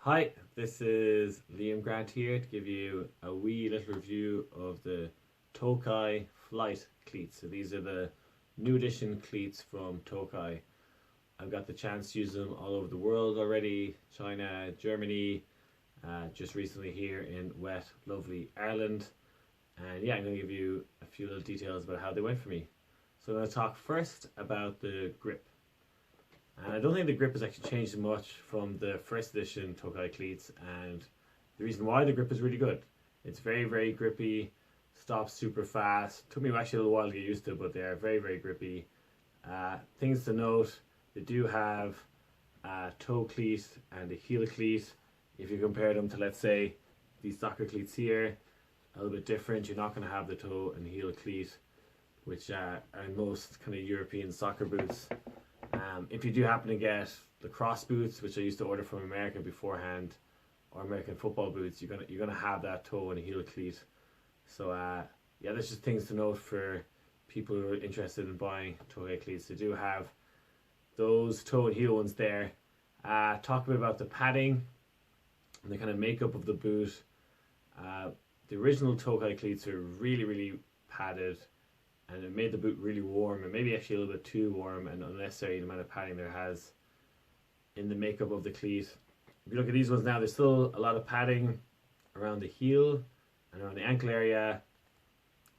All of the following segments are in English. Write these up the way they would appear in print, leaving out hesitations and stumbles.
Hi, this is Liam Grant here to give you a wee little review of the Tokay Flight cleats. So these are the new edition cleats from Tokay. I've got the chance to use them all over the world already. China, Germany, just recently here in wet, lovely Ireland. And yeah, I'm going to give you a few little details about how they went for me. So I'm going to talk first about the grip. And I don't think the grip has actually changed much from the first edition Tokay cleats, and the reason why the grip is really good. It's very, very grippy, stops super fast. Took me actually a little while to get used to, but they are very, very grippy. Things to note, they do have a toe cleat and a heel cleat. If you compare them to, let's say, these soccer cleats here, a little bit different. You're not going to have the toe and heel cleat, which are in most kind of European soccer boots. If you do happen to get the cross boots, which I used to order from America beforehand, or American football boots, you're gonna have that toe and a heel cleat. So yeah, there's just things to note for people who are interested in buying Tokay cleats. They do have those toe and heel ones there. Talk a bit about the padding and the kind of makeup of the boot. The original Tokay cleats are really, really padded, and it made the boot really warm, and maybe actually a little bit too warm and unnecessary, the amount of padding there has in the makeup of the cleat. If you look at these ones now, there's still a lot of padding around the heel and around the ankle area,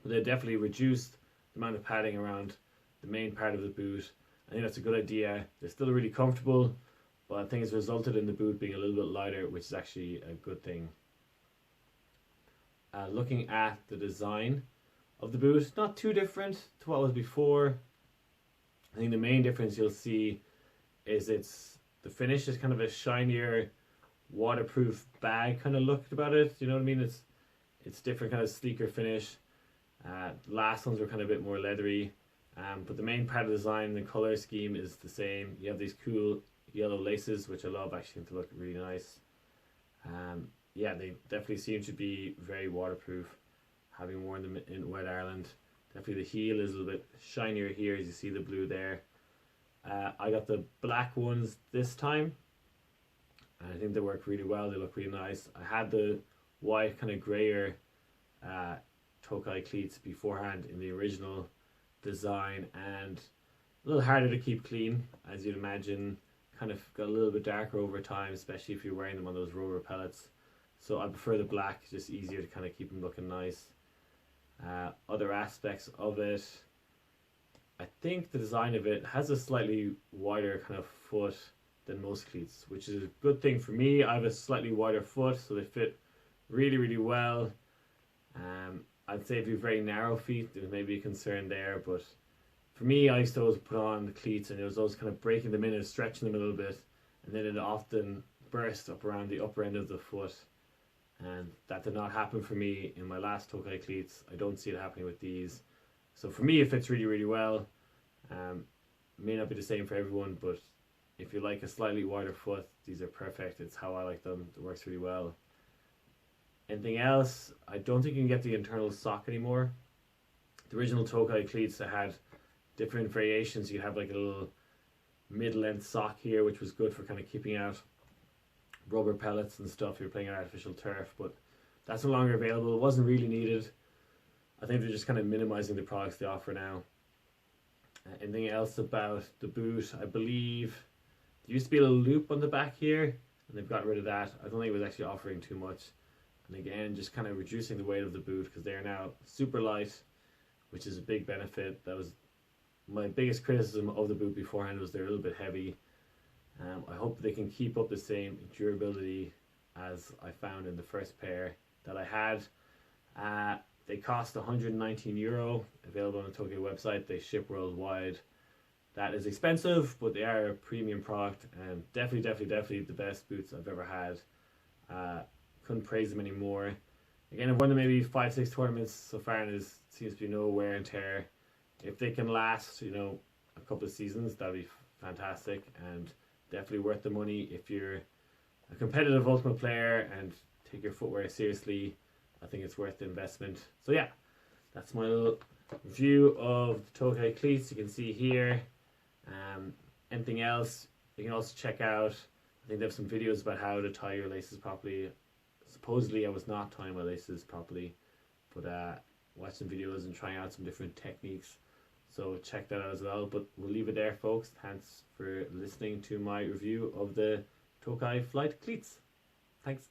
but they definitely reduced the amount of padding around the main part of the boot. I think that's a good idea. They're still really comfortable, but I think it's resulted in the boot being a little bit lighter, which is actually a good thing. Looking at the design of the boot, not too different to what was before. I think the main difference you'll see is the finish is kind of a shinier, waterproof bag kind of look about it. You know what I mean? It's different, kind of sleeker finish. The last ones were kind of a bit more leathery, but the main part of the design, the color scheme is the same. You have these cool yellow laces, which I love. Actually, to look really nice. Yeah, they definitely seem to be very waterproof, having worn them in wet Ireland. Definitely the heel is a little bit shinier here, as you see the blue there. I got the black ones this time, and I think they work really well. They look really nice. I had the white kind of grayer Tokay cleats beforehand in the original design, and a little harder to keep clean, as you'd imagine. Kind of got a little bit darker over time, especially if you're wearing them on those roller pellets. So I prefer the black, just easier to kind of keep them looking nice. Other aspects of it, I think the design of it has a slightly wider kind of foot than most cleats, which is a good thing for me. I have a slightly wider foot, so they fit really, really well. I'd say if you have very narrow feet, there's maybe a concern there, but for me, I used to always put on the cleats, and it was always kind of breaking them in and stretching them a little bit, and then it often burst up around the upper end of the foot. And that did not happen for me in my last Tokay cleats. I don't see it happening with these. So for me, it fits really, really well. May not be the same for everyone, but if you like a slightly wider foot, these are perfect. It's how I like them. It works really well. Anything else? I don't think you can get the internal sock anymore. The original Tokay cleats, they had different variations. You have like a little mid-length sock here, which was good for kind of keeping out rubber pellets and stuff. You're playing on artificial turf, but that's no longer available. It wasn't really needed. I think they're just kind of minimizing the products they offer now. Anything else about the boot? I believe there used to be a little loop on the back here, and they've got rid of that. I don't think it was actually offering too much. And again, just kind of reducing the weight of the boot, because they are now super light, which is a big benefit. That was my biggest criticism of the boot beforehand, was they're a little bit heavy. I hope they can keep up the same durability as I found in the first pair that I had. They cost €119, available on the Tokay website. They ship worldwide. That is expensive, but they are a premium product, and definitely the best boots I've ever had. Couldn't praise them anymore. Again, I've won them maybe 5-6 tournaments so far, and there seems to be no wear and tear. If they can last, a couple of seasons, that'd be fantastic, and definitely worth the money if you're a competitive Ultimate player and take your footwear seriously. I think it's worth the investment. So yeah, that's my little view of the Tokay cleats. You can see here. Anything else, you can also check out I think they have some videos about how to tie your laces properly. Supposedly I was not tying my laces properly, but watch some videos and trying out some different techniques. So check that out as well. But we'll leave it there, folks. Thanks for listening to my review of the Tokay Flight Cleats. Thanks.